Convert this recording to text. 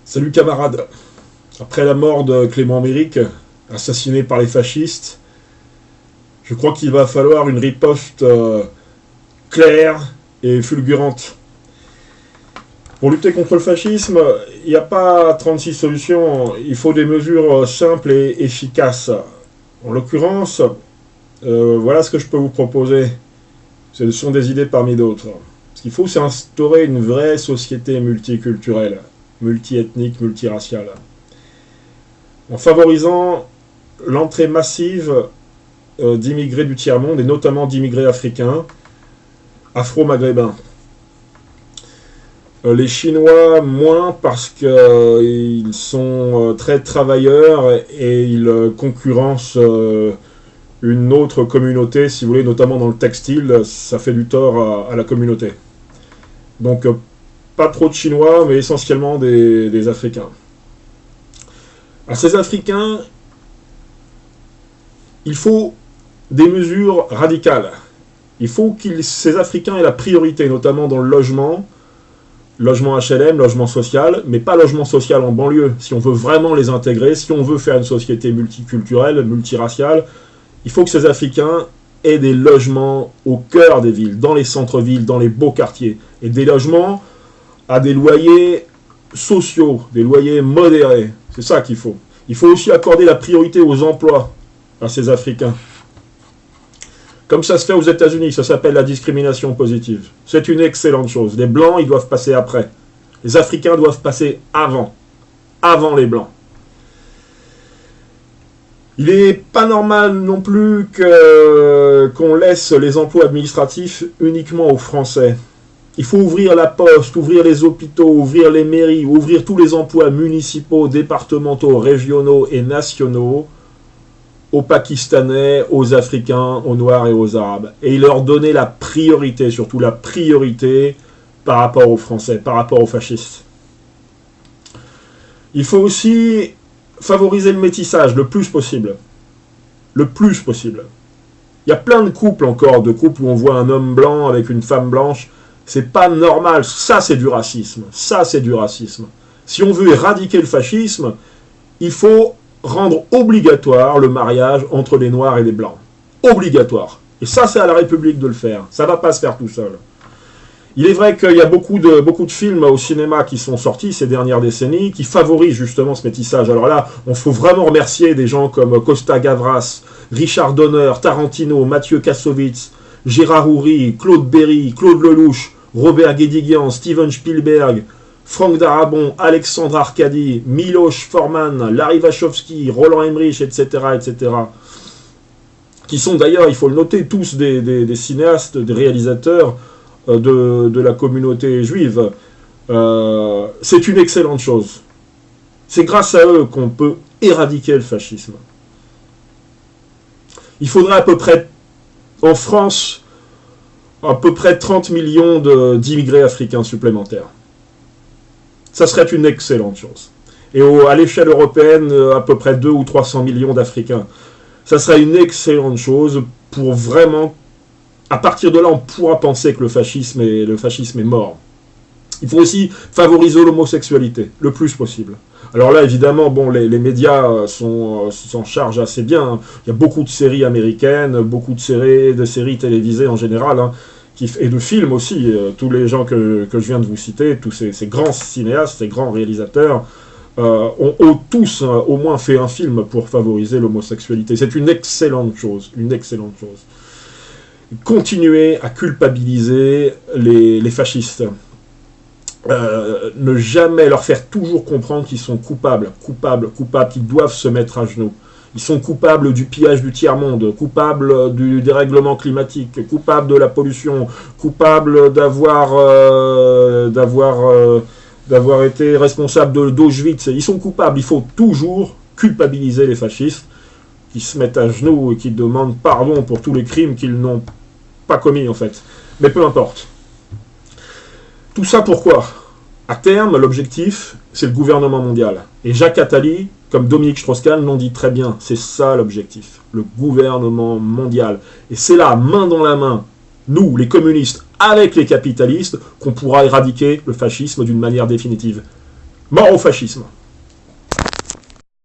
Salut camarades. Après la mort de Clément Méric, assassiné par les fascistes, je crois qu'il va falloir une riposte claire et fulgurante. Pour lutter contre le fascisme, il n'y a pas 36 solutions, il faut des mesures simples et efficaces. En l'occurrence, voilà ce que je peux vous proposer. Ce sont des idées parmi d'autres. Ce qu'il faut, c'est instaurer une vraie société multiculturelle, multiethnique, multiraciale, en favorisant l'entrée massive d'immigrés du tiers-monde, et notamment d'immigrés africains, afro-maghrébins. Les Chinois, moins, parce qu'ils sont très travailleurs et ils concurrencent une autre communauté, si vous voulez, notamment dans le textile, ça fait du tort à la communauté. Donc, pas trop de Chinois, mais essentiellement des Africains. À ces Africains, il faut des mesures radicales. Il faut que ces Africains aient la priorité, notamment dans le logement HLM, logement social, mais pas logement social en banlieue. Si on veut vraiment les intégrer, si on veut faire une société multiculturelle, multiraciale, il faut que ces Africains aient des logements au cœur des villes, dans les centres-villes, dans les beaux quartiers, et des logements à des loyers sociaux, des loyers modérés. C'est ça qu'il faut. Il faut aussi accorder la priorité aux emplois à ces Africains. Comme ça se fait aux États-Unis, ça s'appelle la discrimination positive. C'est une excellente chose. Les Blancs, ils doivent passer après. Les Africains doivent passer avant les Blancs. Il n'est pas normal non plus qu'on laisse les emplois administratifs uniquement aux Français. Il faut ouvrir la poste, ouvrir les hôpitaux, ouvrir les mairies, ouvrir tous les emplois municipaux, départementaux, régionaux et nationaux aux Pakistanais, aux Africains, aux Noirs et aux Arabes. Et leur donner la priorité, surtout la priorité par rapport aux Français, par rapport aux fascistes. Il faut aussi favoriser le métissage le plus possible. Le plus possible. Il y a plein de couples encore, de couples où on voit un homme blanc avec une femme blanche. C'est pas normal. Ça, c'est du racisme. Ça, c'est du racisme. Si on veut éradiquer le fascisme, il faut rendre obligatoire le mariage entre les Noirs et les Blancs. Obligatoire. Et ça, c'est à la République de le faire. Ça ne va pas se faire tout seul. Il est vrai qu'il y a beaucoup de films au cinéma qui sont sortis ces dernières décennies qui favorisent justement ce métissage. Alors là, il faut vraiment remercier des gens comme Costa Gavras, Richard Donner, Tarantino, Mathieu Kassovitz, Gérard Houry, Claude Berry, Claude Lelouch, Robert Guédiguian, Steven Spielberg, Franck Darabont, Alexandre Arcadi, Miloš Forman, Larry Wachowski, Roland Emmerich, etc., etc., qui sont d'ailleurs, il faut le noter, tous des cinéastes, des réalisateurs de la communauté juive. C'est une excellente chose. C'est grâce à eux qu'on peut éradiquer le fascisme. Il faudrait à peu près, en France, à peu près 30 millions d'immigrés africains supplémentaires. Ça serait une excellente chose. Et à l'échelle européenne, à peu près 200 ou 300 millions d'Africains. Ça serait une excellente chose pour vraiment... À partir de là, on pourra penser que le fascisme est mort. Il faut aussi favoriser l'homosexualité, le plus possible. Alors là, évidemment, bon, les médias s'en chargent assez bien. Il y a beaucoup de séries américaines, beaucoup de séries télévisées en général, hein, et de films aussi. Tous les gens que je viens de vous citer, tous ces grands cinéastes, ces grands réalisateurs, ont tous au moins fait un film pour favoriser l'homosexualité. C'est une excellente chose, une excellente chose. Continuer à culpabiliser les fascistes. Ne jamais leur faire toujours comprendre qu'ils sont coupables, qu'ils doivent se mettre à genoux. Ils sont coupables du pillage du tiers-monde, coupables du dérèglement climatique, coupables de la pollution, coupables d'avoir été responsables d'Auschwitz. Ils sont coupables. Il faut toujours culpabiliser les fascistes qui se mettent à genoux et qui demandent pardon pour tous les crimes qu'ils n'ont pas commis en fait. Mais peu importe. Tout ça pourquoi ? À terme, l'objectif, c'est le gouvernement mondial. Et Jacques Attali, comme Dominique Strauss-Kahn l'ont dit très bien, c'est ça l'objectif, le gouvernement mondial. Et c'est là, main dans la main, nous, les communistes, avec les capitalistes, qu'on pourra éradiquer le fascisme d'une manière définitive. Mort au fascisme.